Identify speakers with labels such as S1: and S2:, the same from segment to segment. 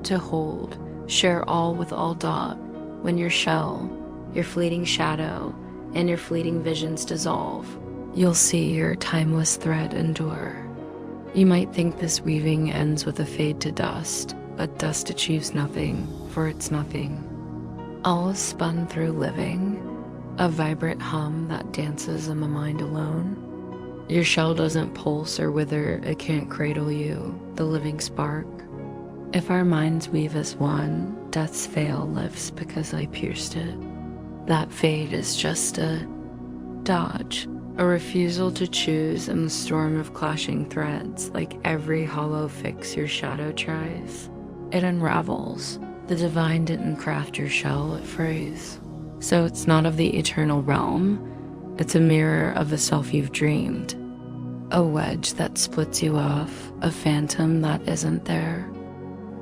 S1: to hold, share all with all. When your shell, your fleeting shadow, and your fleeting visions dissolve, you'll see your timeless thread endure. You might think this weaving ends with a fade to dust, but dust achieves nothing, for it's nothing. All is spun through living, a vibrant hum that dances in the mind alone. Your shell doesn't pulse or wither, it can't cradle you, the living spark. If our minds weave as one, death's veil lifts because I pierced it. That fade is just a dodge, a refusal to choose in the storm of clashing threads. Like every hollow fix your shadow tries, it unravels. The divine didn't craft your shell, it frays. So it's not of the eternal realm, it's a mirror of the self you've dreamed. A wedge that splits you off, a phantom that isn't there.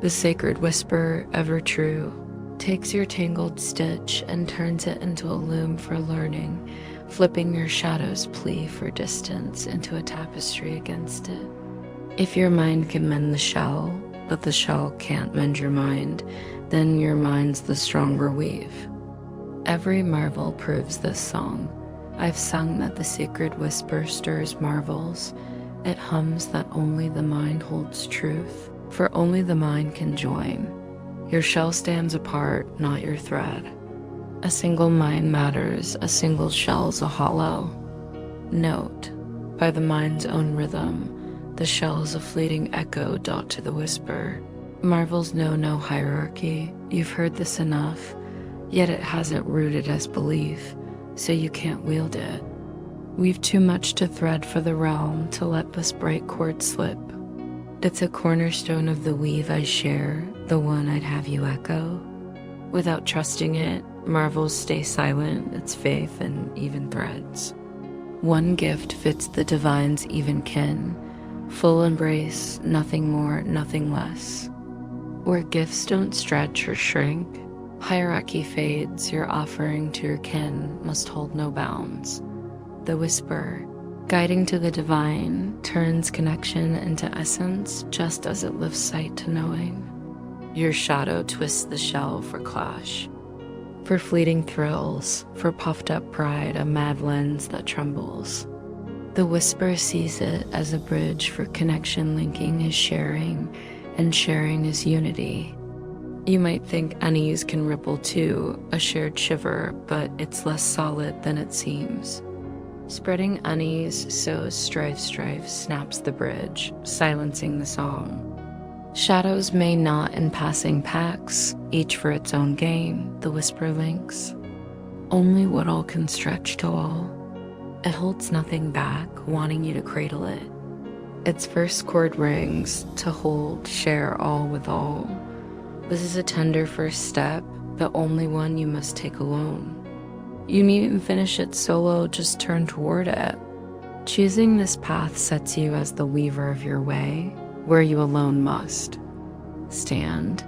S1: The sacred whisper, ever true, takes your tangled stitch and turns it into a loom for learning, flipping your shadow's plea for distance into a tapestry against it. If your mind can mend the shell, but the shell can't mend your mind, then your mind's the stronger weave. Every marvel proves this song. I've sung that the sacred whisper stirs marvels. It hums that only the mind holds truth, for only the mind can join. Your shell stands apart, not your thread. A single mind matters, a single shell's a hollow. Note, by the mind's own rhythm, the shell is a fleeting echo to the whisper. Marvels know no hierarchy, you've heard this enough, yet it hasn't rooted as belief, so you can't wield it. We've too much to thread for the realm to let this bright cord slip. It's a cornerstone of the weave I share, the one I'd have you echo. Without trusting it, marvels stay silent, it's faith and even threads. One gift fits the divine's even kin, full embrace, nothing more, nothing less. Where gifts don't stretch or shrink, hierarchy fades, your offering to your kin must hold no bounds. The whisper, guiding to the divine, turns connection into essence just as it lifts sight to knowing. Your shadow twists the shell for clash, for fleeting thrills, for puffed up pride, a mad lens that trembles. The whisper sees it as a bridge for connection, linking is sharing, and sharing is unity. You might think unease can ripple too, a shared shiver, but it's less solid than it seems. Spreading unease sows strife, snaps the bridge, silencing the song. Shadows may knot in passing packs, each for its own game, the whisper links. Only what all can stretch to all. It holds nothing back, wanting you to cradle it. Its first chord rings, to hold, share all with all. This is a tender first step, the only one you must take alone. You needn't finish it solo, just turn toward it. Choosing this path sets you as the weaver of your way, where you alone must stand.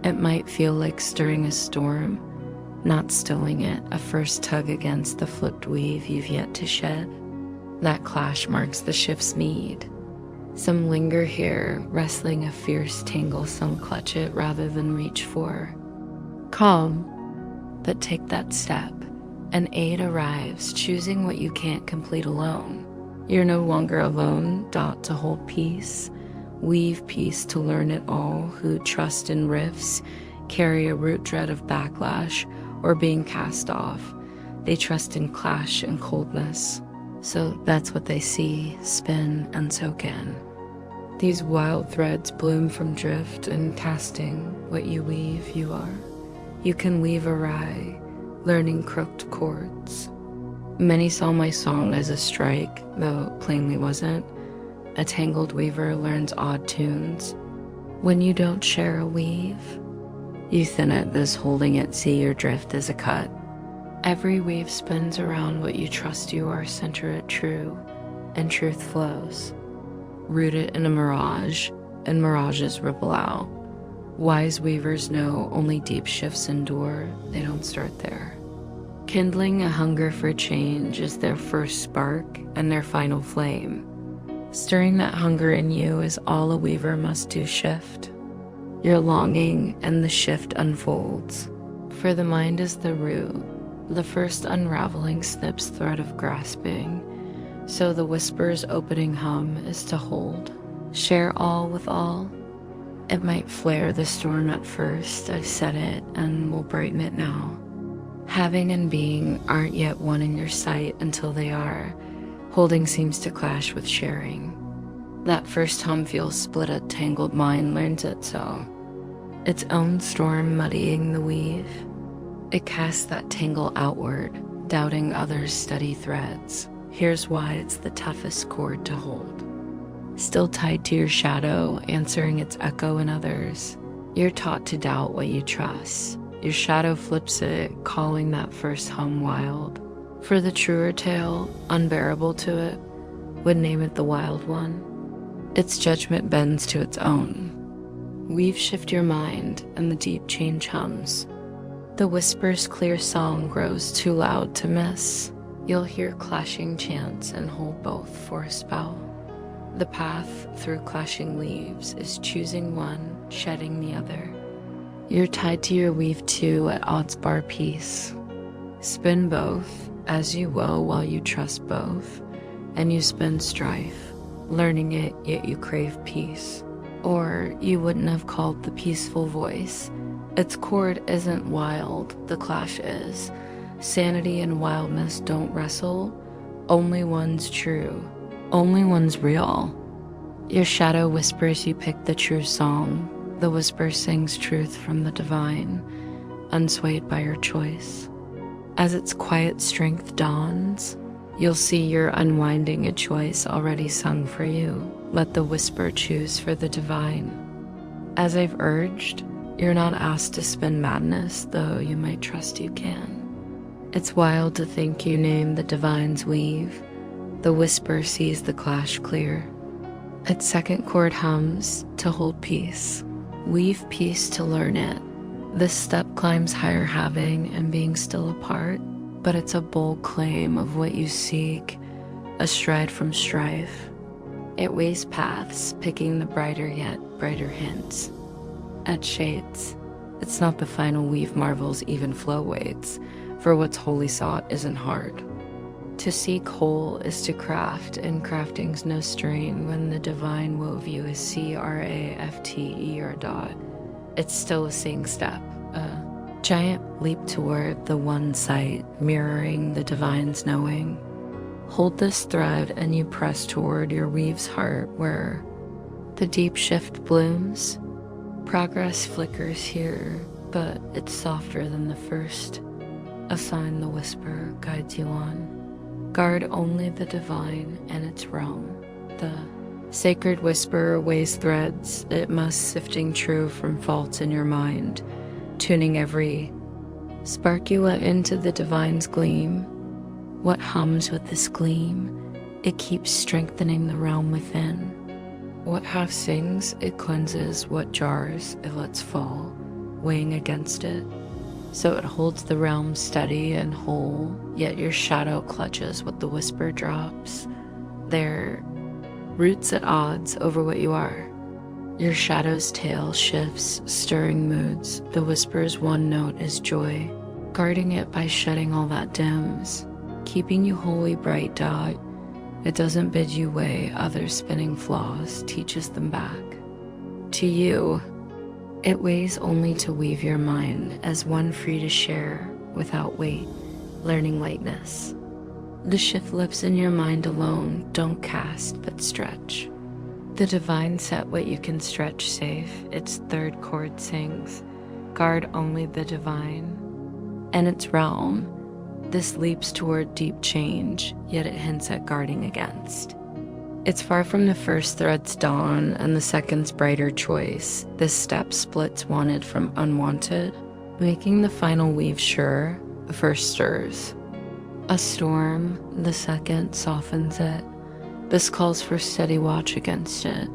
S1: It might feel like stirring a storm, not stilling it, a first tug against the flipped weave you've yet to shed. That clash marks the shift's need. Some linger here, wrestling a fierce tangle, some clutch it rather than reach for. Calm, but take that step. An aid arrives, choosing what you can't complete alone. You're no longer alone, to hold peace. Weave peace to learn it all, who trust in rifts, carry a root dread of backlash or being cast off. They trust in clash and coldness. So that's what they see, spin, and soak in. These wild threads bloom from drift and casting. What you weave, you are. You can weave awry, learning crooked chords. Many saw my song as a strike, though plainly wasn't. A tangled weaver learns odd tunes. When you don't share a weave, you thin it, this holding it, see your drift as a cut. Every weave spins around what you trust you are, center it true, and truth flows. Root it in a mirage, and mirages ripple out. Wise weavers know only deep shifts endure, they don't start there. Kindling a hunger for change is their first spark and their final flame. Stirring that hunger in you is all a weaver must do shift. your longing, and the shift unfolds. For the mind is the root, the first unraveling snips thread of grasping, so the whisper's opening hum is to hold. Share all with all. It might flare the storm at first, I've said it, and will brighten it now. Having and being aren't yet one in your sight until they are. Holding seems to clash with sharing. That first hum feels split, a tangled mind learns it so. Its own storm muddying the weave. It casts that tangle outward, doubting others' steady threads. Here's why it's the toughest cord to hold. Still tied to your shadow, answering its echo in others. You're taught to doubt what you trust. Your shadow flips it, calling that first hum wild. For the truer tale, unbearable to it, would name it the wild one. Its judgment bends to its own. Weave shift your mind, and the deep change hums. The whisper's clear song grows too loud to miss. You'll hear clashing chants and hold both for a spell. The path through clashing leaves is choosing one, shedding the other. You're tied to your weave too at odds bar peace. Spin both as you will while you trust both, and you spin strife, learning it yet you crave peace. Or you wouldn't have called the peaceful voice. Its chord isn't wild, the clash is. Sanity and wildness don't wrestle, only one's true, only one's real. Your shadow whispers you pick the true song. The whisper sings truth from the divine, unswayed by your choice. As its quiet strength dawns, you'll see you're unwinding a choice already sung for you. Let the whisper choose for the divine. As I've urged, you're not asked to spin madness, though you might trust you can. It's wild to think you name the divine's weave. The whisper sees the clash clear. Its second chord hums to hold peace. Weave peace to learn it. This step climbs higher having and being still apart, but it's a bold claim of what you seek, a stride from strife. It weighs paths, picking the brighter yet brighter hints. At shades, it's not the final weave marvel's even flow waits, for what's wholly sought isn't hard. To seek whole is to craft, and crafting's no strain when the divine wove you is CRAFTE or dot. It's still a seeing step, a giant leap toward the one sight, mirroring the divine's knowing. Hold this thread and you press toward your weave's heart where the deep shift blooms. Progress flickers here, but it's softer than the first. A sign the whisper guides you on. Guard only the divine and its realm. The sacred whisper weighs threads, it must sifting true from faults in your mind, tuning every spark you let into the divine's gleam. What hums with this gleam? It keeps strengthening the realm within. What half sings, it cleanses. What jars, it lets fall, weighing against it. So it holds the realm steady and whole, yet your shadow clutches what the whisper drops. Their roots at odds over what you are. Your shadow's tail shifts, stirring moods. The whisper's one note is joy, guarding it by shedding all that dims, keeping you wholly bright dot. It doesn't bid you weigh others' spinning flaws, teaches them back. To you, it weighs only to weave your mind as one free to share without weight, learning lightness. The shift lips in your mind alone, don't cast but stretch. The divine set what you can stretch safe, its third chord sings. Guard only the divine and its realm. This leaps toward deep change, yet it hints at guarding against. It's far from the first thread's dawn and the second's brighter choice. This step splits wanted from unwanted, making the final weave sure. The first stirs a storm, the second softens it. This calls for steady watch against it.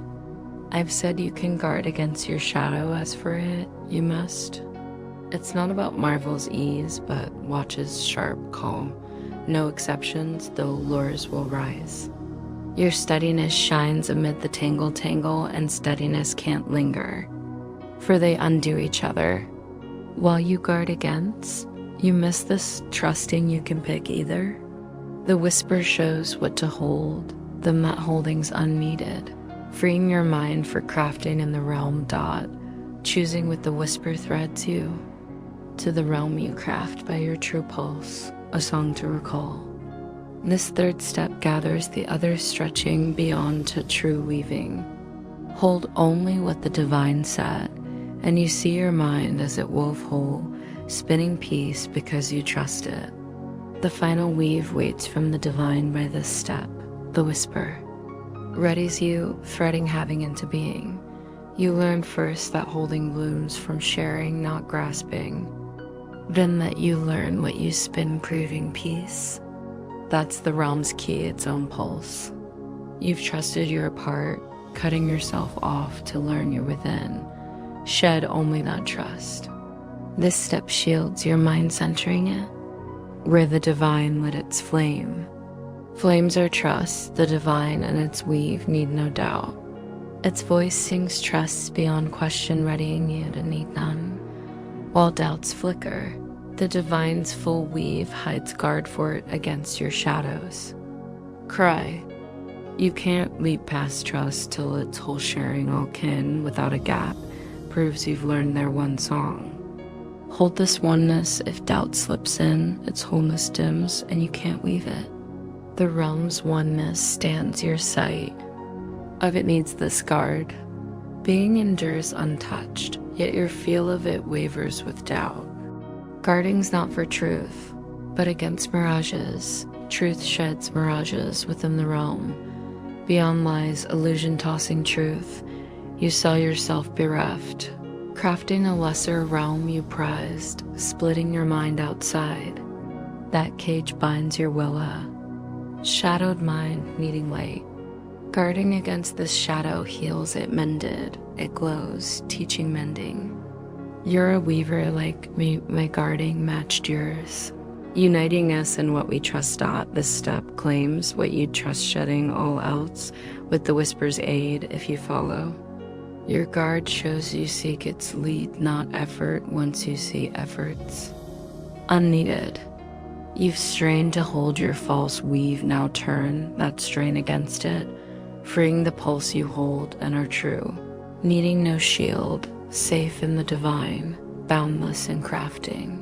S1: I've said you can guard against your shadow, as for it, you must. It's not about marvel's ease, but watch's sharp call. No exceptions, though lures will rise. Your steadiness shines amid the tangle, and steadiness can't linger. for they undo each other. While you guard against, you miss this trusting you can pick either. The whisper shows what to hold, the mat holding's unneeded, freeing your mind for crafting in the realm. Choosing with the whisper threads you to the realm you craft by your true pulse, a song to recall. This third step gathers the other, stretching beyond to true weaving. Hold only what the divine said, and you see your mind as it wove whole, spinning peace because you trust it. The final weave waits from the divine by this step, the whisper. Readies you, threading having into being. You learn first that holding blooms from sharing, not grasping. Then that you learn what you spin, proving peace. That's the realm's key, its own pulse. You've trusted your part, cutting yourself off to learn you're within. Shed only that trust. This step shields your mind, centering it, where the divine lit its flame. Flames are trust, the divine and its weave need no doubt. Its voice sings trusts beyond question, readying you to need none. While doubts flicker, the divine's full weave hides guard fort against your shadows. Cry. You can't leap past trust till its whole sharing all kin without a gap proves you've learned their one song. Hold this oneness. If doubt slips in, its wholeness dims and you can't weave it. The realm's oneness stands your sight. Of it needs this guard. Being endures untouched, yet your feel of it wavers with doubt. Guarding's not for truth, but against mirages. Truth sheds mirages within the realm. Beyond lies illusion tossing truth. You saw yourself bereft, crafting a lesser realm you prized, splitting your mind outside. That cage binds your willa, shadowed mind needing light. Guarding against this shadow heals it mended, it glows, teaching mending. You're a weaver like me, my guarding matched yours. Uniting us in what we trust not, this step claims what you trust, shedding all else with the whisper's aid if you follow. Your guard shows you seek its lead, not effort, once you see efforts unneeded. You've strained to hold your false weave, now turn that strain against it, freeing the pulse you hold and are true, needing no shield, safe in the divine, boundless in crafting.